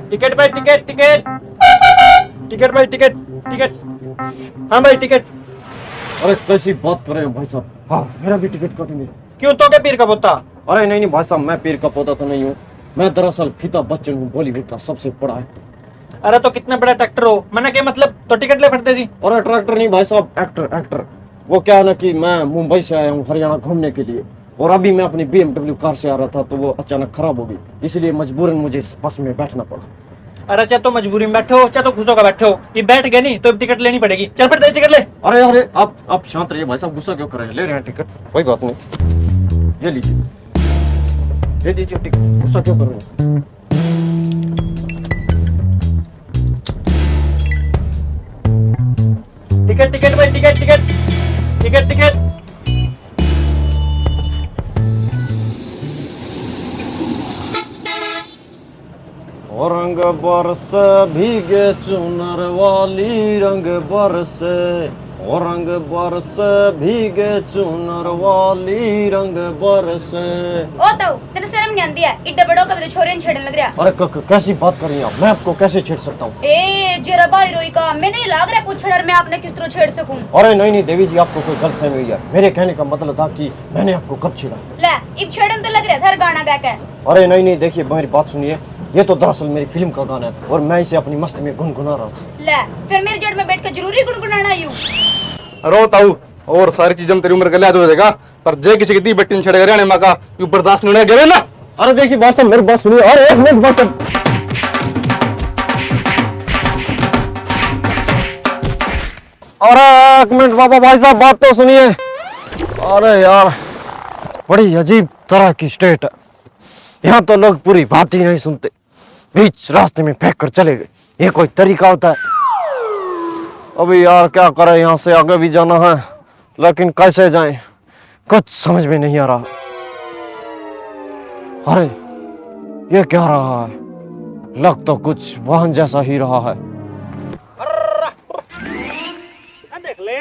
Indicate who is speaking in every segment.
Speaker 1: Ticket भाई, ticket ticket ticket भाई, ticket ticket. हाँ भाई, टिकट।
Speaker 2: अरे कैसी बात कर रहे हैं भाई साहब? हाँ, मेरा भी टिकट काटेंगे।
Speaker 1: क्यों, तो क्या पीर का पोता?
Speaker 2: अरे नहीं नहीं भाई साहब, मैं पीर का पौधा तो नहीं हूँ। मैं दरअसल अमिताभ बच्चन हूँ, बॉलीवुड का सबसे बड़ा एक्टर।
Speaker 1: अरे तो कितना बड़ा ट्रैक्टर हो, मैंने क्या मतलब, तो टिकट ले फटते सी।
Speaker 2: अरे ट्रैक्टर नहीं भाई साहब, एक्टर एक्टर। वो क्या है ना कि मैं मुंबई से आया हूँ हरियाणा घूमने के लिए, और अभी मैं अपनी BMW कार से आ रहा था तो वो अचानक खराब हो गई, इसलिए मजबूरन मुझे इस बस में बैठना पड़ा।
Speaker 1: अरे चाहे तो मजबूरी में बैठो, चाहे तो खुशों का बैठो, ये बैठ गए नहीं तो अब टिकट लेनी पड़ेगी। चल फिर टिकट ले।
Speaker 2: अरे अरे आप शांत रहिए भाई साहब, गुस्सा क्यों कर रहे हैं? ले रहे हैं टिकट, कोई बात नहीं, ये लीजिए, दे दीजिए टिकट, गुस्सा क्यों कर रहे हैं?
Speaker 1: टिकट टिकट भाई, टिकट टिकट टिकट टिकट।
Speaker 2: और रंग बरस भीगे चुनर वाली, रंग बरस, और रंग बरस भीगे चुनर वाली, रंग बरस।
Speaker 3: ओ तो तेरे शर्म नहीं आती है? इड्डे बड़ो कभी तो छोरे छेड़ने लग रहा।
Speaker 2: अरे कैसी बात कर रही हैं आप? मैं आपको कैसे छेड़ सकता हूँ?
Speaker 3: ए जरा भाई रोई का मैं नहीं लाग रहा कुछ छड़ मैं आपने किस तरह छेड़ सकूं?
Speaker 2: अरे नहीं नहीं देवी जी, आपको कोई गलतफहमी हुई है। मेरे कहने का मतलब था कि मैंने आपको कब छेड़ा।
Speaker 3: ले इब छेड़न तो लग रहा था गाना गा के।
Speaker 2: अरे नहीं नहीं, देखिए मेरी बात सुनिए, ये तो दरअसल मेरी फिल्म का गाना है और मैं इसे अपनी मस्ती में गुनगुना रहा था।
Speaker 3: ले फिर मेरी जड़ में बैठ के जरूरी गुनगुनाना यूं।
Speaker 4: रो ताऊ और सारी चीजें तेरी उम्र के लिहाज हो जाएगा, पर जे किसी की दी बट्टी छड़े हरियाणा माँ का यू बर्दाश्त नहीं करे ना।
Speaker 2: अरे देखिए बात साहब, मेरी बात सुनिए। अरे एक मिनट बात साहब, अरे एक मिनट बाबा, भाई साहब बात तो सुनिए। अरे यार, बड़ी अजीब तरह की स्टेट है, यहाँ तो लोग पूरी बात ही नहीं सुनते, बीच रास्ते में फेंक कर चले गए। ये कोई तरीका होता है? अभी यार क्या करें, यहाँ से आगे भी जाना है लेकिन कैसे जाएं, कुछ समझ में नहीं आ रहा। अरे ये क्या रहा है? लग तो कुछ वाहन जैसा ही रहा है।
Speaker 1: देख ले,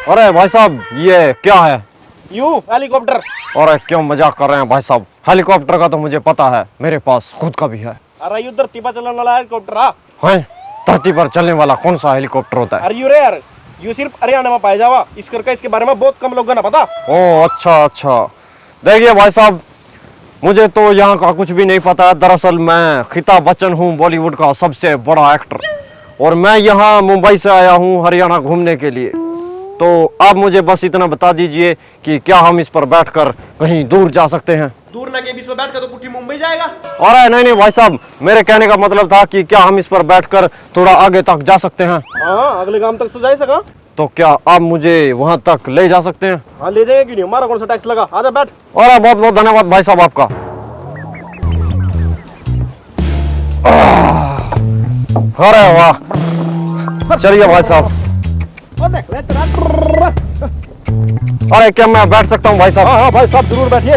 Speaker 2: अरे भाई साहब, ये क्या है?
Speaker 1: You helicopter.
Speaker 2: अरे क्यों मजाक कर रहे हैं भाई साहब? हेलीकॉप्टर का तो मुझे पता है, मेरे पास खुद का भी है।
Speaker 1: अरे यू धरती पर चलने वाला हेलीकॉप्टर।
Speaker 2: हैं? धरती पर चलने वाला कौन सा हेलीकॉप्टर होता है?
Speaker 1: अरे यू रे यार, यू सिर्फ हरियाणा में पाया जावा, इस करके इसके बारे में बहुत कम लोगों को ना पता।
Speaker 2: ओ अच्छा अच्छा, देखिए भाई साहब, मुझे तो यहाँ का कुछ भी नहीं पता है। दरअसल मैं अमिताभ बच्चन हूँ, बॉलीवुड का सबसे बड़ा एक्टर, और मैं यहाँ मुंबई से आया हूँ हरियाणा घूमने के लिए। तो आप मुझे बस इतना बता दीजिए कि क्या हम इस पर बैठकर कहीं दूर जा सकते हैं?
Speaker 1: दूर ना के बीच में बैठकर तो पुट्ठी मुंबई जाएगा।
Speaker 2: अरे नहीं नहीं भाई साहब, मेरे कहने का मतलब था कि क्या हम इस पर बैठकर थोड़ा आगे तक जा सकते हैं?
Speaker 1: हाँ, अगले गांव तक तो जा ही सका।
Speaker 2: तो क्या आप मुझे वहां तक ले जा सकते हैं?
Speaker 1: हाँ ले जाएंगे, क्यों नहीं, हमारा कौन सा टैक्स लगा। आजा बैठ।
Speaker 2: अरे बहुत बहुत धन्यवाद भाई साहब आपका। अरे वाह, चलिए भाई साहब। अरे क्या मैं बैठ सकता हूँ भाई साहब?
Speaker 1: हाँ भाई साहब जरूर बैठिए।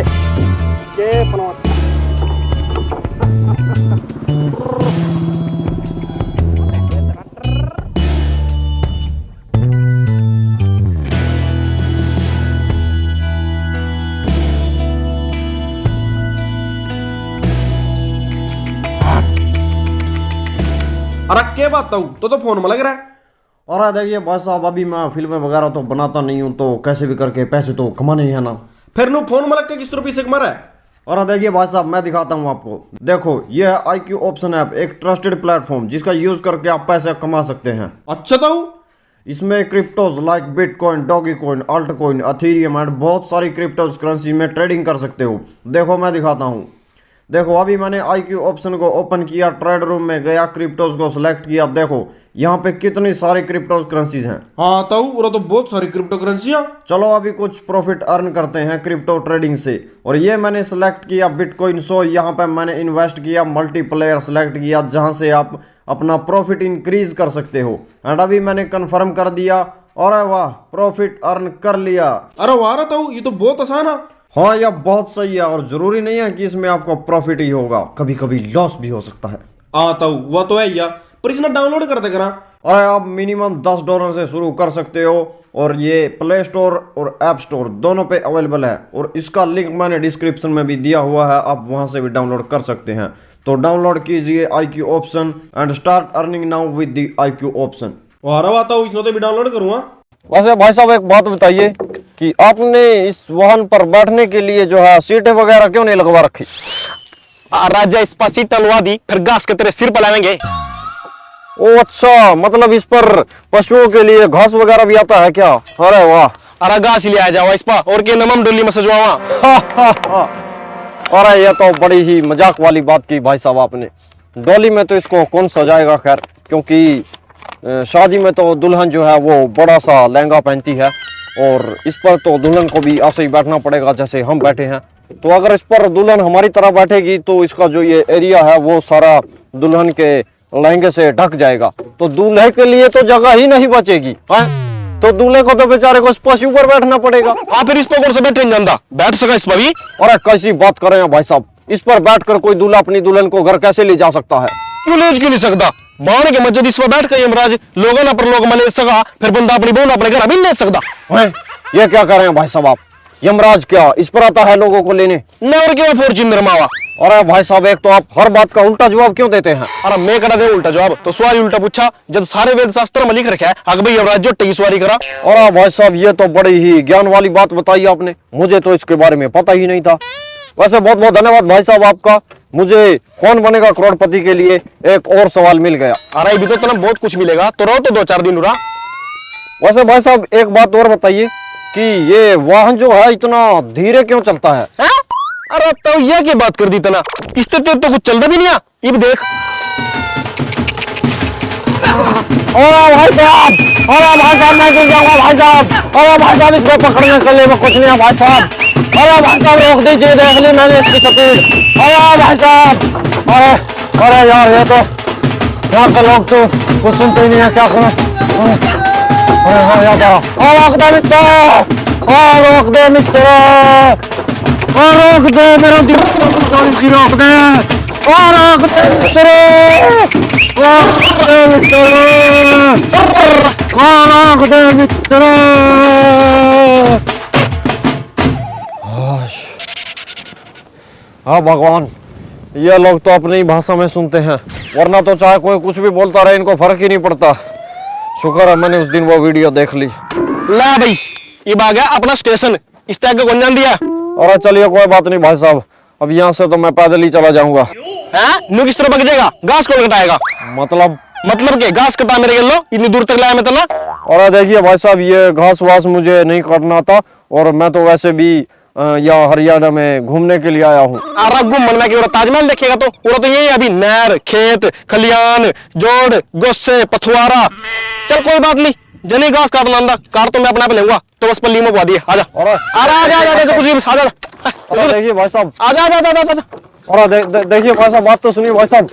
Speaker 1: अरे क्या बात तो फोन में लग रहा है।
Speaker 2: अरे देखिए भाई साहब, अभी मैं फिल्में वगैरह तो बनाता नहीं हूँ, तो कैसे भी करके पैसे तो कमाने ही है ना।
Speaker 1: फिर नु फोन में लग के किस रुपये से कमा रहा है?
Speaker 2: और देखिए भाई साहब, मैं दिखाता हूँ आपको। देखो, ये है IQ ऑप्शन ऐप, एक ट्रस्टेड प्लेटफॉर्म जिसका यूज करके आप पैसे कमा सकते हैं।
Speaker 1: अच्छा ताऊ,
Speaker 2: इसमें cryptos like bitcoin, dogecoin, altcoin, Ethereum and बहुत सारी क्रिप्टोज करेंसी में ट्रेडिंग कर सकते हो। देखो मैं दिखाता हूँ। देखो अभी मैंने IQ ऑप्शन को ओपन किया, ट्रेड रूम में गया, क्रिप्टोज को सिलेक्ट किया। देखो यहाँ पे कितनी सारी क्रिप्टो करेंसीज हैं।
Speaker 1: हाँ ताऊ, वो तो बहुत सारी क्रिप्टो करेंसियां।
Speaker 2: चलो अभी कुछ प्रॉफिट अर्न करते हैं क्रिप्टो ट्रेडिंग से। और ये मैंने सेलेक्ट किया बिटकॉइन, सो यहाँ पे मैंने इन्वेस्ट किया, मल्टीप्लेयर सेलेक्ट किया जहाँ से आप अपना प्रॉफिट इंक्रीज कर सकते हो। एंड अभी मैंने कंफर्म कर दिया, और वाह, प्रॉफिट अर्न कर लिया।
Speaker 1: अरे वाह ताऊ, ये तो बहुत आसान है।
Speaker 2: हाँ, यह बहुत सही है, और जरूरी नहीं है कि इसमें आपको प्रॉफिट ही होगा, कभी कभी लॉस भी हो सकता है।
Speaker 1: हाँ ताऊ, वो तो है यार, पर इसने डाउनलोड कर दे करा।
Speaker 2: अरे आप मिनिमम $10 से शुरू कर सकते हो और ये प्ले स्टोर और ऐप स्टोर दोनों पे अवेलेबल है और इसका लिंक मैंने डिस्क्रिप्शन में भी दिया हुआ है, आप वहां से भी डाउनलोड कर सकते हैं। तो डाउनलोड कीजिए IQ option and start earning now with the IQ option.
Speaker 1: वाह आता हूँ, इसमें तो भी डाउनलोड करूँगा।
Speaker 2: वैसे भाई साहब एक बात बताइए कि आपने इस वाहन पर बैठने के लिए जो है सीटें वगैरह क्यों नहीं लगवा रखी?
Speaker 5: राजा इस पर सीट टलवा दी, फिर घास के तेरे सिर पर लाएंगे।
Speaker 2: ओ अच्छा, मतलब इस पर पशुओं के लिए घास वगैरह भी आता है क्या? अरे वाह।
Speaker 5: अरे घास ही ले आ जाओ इस पर और के नमम डोली में सजवावा।
Speaker 2: अरे ये तो बड़ी ही मजाक वाली बात की भाई साहब आपने। डोली में तो इसको कौन सजाएगा, खैर, क्योंकि शादी में तो दुल्हन जो है वो बड़ा सा लहंगा पहनती है और इस पर तो दुल्हन को भी ऐसे ही बैठना पड़ेगा जैसे हम बैठे हैं। तो अगर इस पर दुल्हन हमारी तरह बैठेगी तो इसका जो ये एरिया है वो सारा दुल्हन के लहंगे से ढक जाएगा, तो दूल्हे के लिए तो जगह ही नहीं बचेगी है? तो दूल्हे को तो बेचारे को इस पशु पर बैठना पड़ेगा।
Speaker 5: हाँ फिर इस पर कौन सा बैठे नहीं जानता, बैठ सका इस पर भी।
Speaker 2: अरे कैसी बात कर रहे हैं भाई साहब, इस पर बैठकर कोई दूल्हा अपनी दुल्हन को घर कैसे ले जा सकता है?
Speaker 5: क्यों ले क्यों नहीं सकता? बाण के मस्जिद इस पर बैठ कर यमराज लोगों ना पर लोग मले सका, फिर बंदा अपनी बहन अपने घर अभी ले सकता
Speaker 2: हैं? ये क्या कर रहे हैं भाई साहब आप? यमराज क्या इस पर आता है लोगों को लेने?
Speaker 5: न और क्यों फॉर्च्यूनर मावा।
Speaker 2: अरे भाई साहब एक तो आप हर बात का उल्टा जवाब क्यों देते हैं?
Speaker 5: अरे मैं करा दे उल्टा जवाब, तो सवाल उल्टा पूछा जब सारे वेद शास्त्र में लिख रखा है अगर भाई यमराज जो की सवारी करा।
Speaker 2: और भाई साहब ये तो बड़ी ही ज्ञान वाली बात बताई आपने, मुझे तो इसके बारे में पता ही नहीं था। वैसे बहुत बहुत धन्यवाद भाई साहब आपका, मुझे कौन बनेगा करोड़पति के लिए एक और सवाल मिल गया।
Speaker 5: अरे अभी तो तुम्हें बहुत कुछ मिलेगा, तो रहो तो 2-4 दिन रहा।
Speaker 2: वैसे भाई साहब एक बात और बताइए कि ये वाहन जो है इतना धीरे क्यों चलता है?
Speaker 5: अरे तो ये क्या बात कर दी तना, इससे तो कुछ चलता भी नहीं है। ये भी देख।
Speaker 2: अरे भाई साहब मैं गिर जाऊंगा भाई साहब। अरे भाई साहब इसको पकड़ने के लिए वो कुछ नहीं है भाई साहब। अरे भाई साहब रोक दीजिए, देख ली मैंने इसकी स्पीड। अरे भाई साहब, अरे यार ये तो यहाँ के लोग तो कुछ सुनते ही नहीं है, क्या करूं? रोक दे मित्र, रोक दे मित्र, रोक दे मेरा दिल, रोक दे, रोक दे मित्र, रोक दे मित्र। हाँ भगवान, ये लोग तो अपनी भाषा में सुनते हैं, वरना तो चाहे कोई कुछ भी बोलता रहे इनको फर्क ही नहीं पड़ता। शुक्र है मैंने उस दिन वो वीडियो देख ली।
Speaker 5: ला भाई ये आ गया अपना स्टेशन, इस तरह का कौन जान दिया।
Speaker 2: और चलिए कोई बात नहीं भाई साहब, अब यहाँ से तो मैं पैदल ही चला जाऊंगा।
Speaker 5: नु किस तरह पक जाएगा, घास कौन कटाएगा?
Speaker 2: मतलब
Speaker 5: के घास कटा मेरे लो, इतनी दूर तक लाया मैं तना।
Speaker 2: और देखिए भाई साहब ये घास वास मुझे नहीं काटना था और मैं तो वैसे भी यहाँ हरियाणा में घूमने के लिए आया हूँ।
Speaker 5: अरे घूमने में क्यों, ताजमहल देखेगा तो पूरा तो यही अभी नहर खेत खलियान जोड़ गोस्से पथवारा। चल कोई बात नहीं, जनी घास काट लांदा कार तो मैं अपने आप लूंगा, तो बस पल्ली में पवा दिए। आजा आजा कुछ भी आजा।
Speaker 2: देखिए भाई साहब,
Speaker 5: आजा आजा आजा आजा।
Speaker 2: और देखिए भाई साहब, बात तो सुनिए भाई साहब।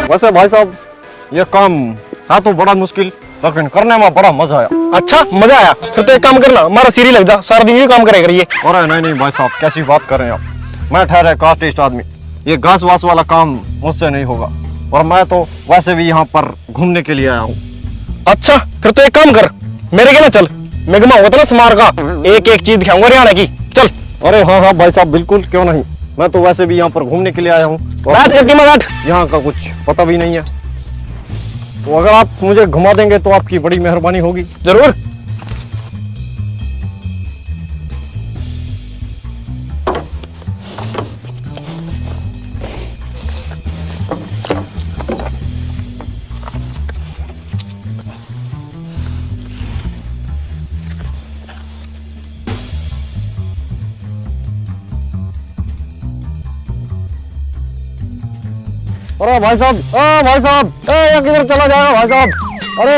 Speaker 2: वैसे भाई साहब ये काम है तो बड़ा मुश्किल, लेकिन करने में बड़ा मजा आया।
Speaker 5: अच्छा मजा आया, फिर तो एक काम करना, हमारा सीरी लग जा, सारा दिन ये काम करे करिए।
Speaker 2: अरे नहीं नहीं भाई साहब, कैसी बात कर रहे हैं आप। मैं ठहरे कास्टिस्ट आदमी, ये घास वास वाला काम मुझसे नहीं होगा। और मैं तो वैसे भी यहाँ पर घूमने के लिए आया हूँ।
Speaker 5: अच्छा फिर तो एक काम कर, मेरे के ना चल, मैं घुमाऊंगा ना स्मार का, एक एक चीज दिखाऊंगा हरियाणा की, चल।
Speaker 2: अरे हाँ हाँ भाई साहब बिल्कुल, क्यों नहीं। मैं तो वैसे भी यहाँ पर घूमने के लिए आया हूँ,
Speaker 5: बैठ गड्डी में बैठ।
Speaker 2: यहाँ का कुछ पता भी नहीं है, तो अगर आप मुझे घुमा देंगे तो आपकी बड़ी मेहरबानी होगी।
Speaker 5: जरूर।
Speaker 2: अरे भाई साहब, भाई साहब, ये किधर चला जाएगा भाई साहब। अरे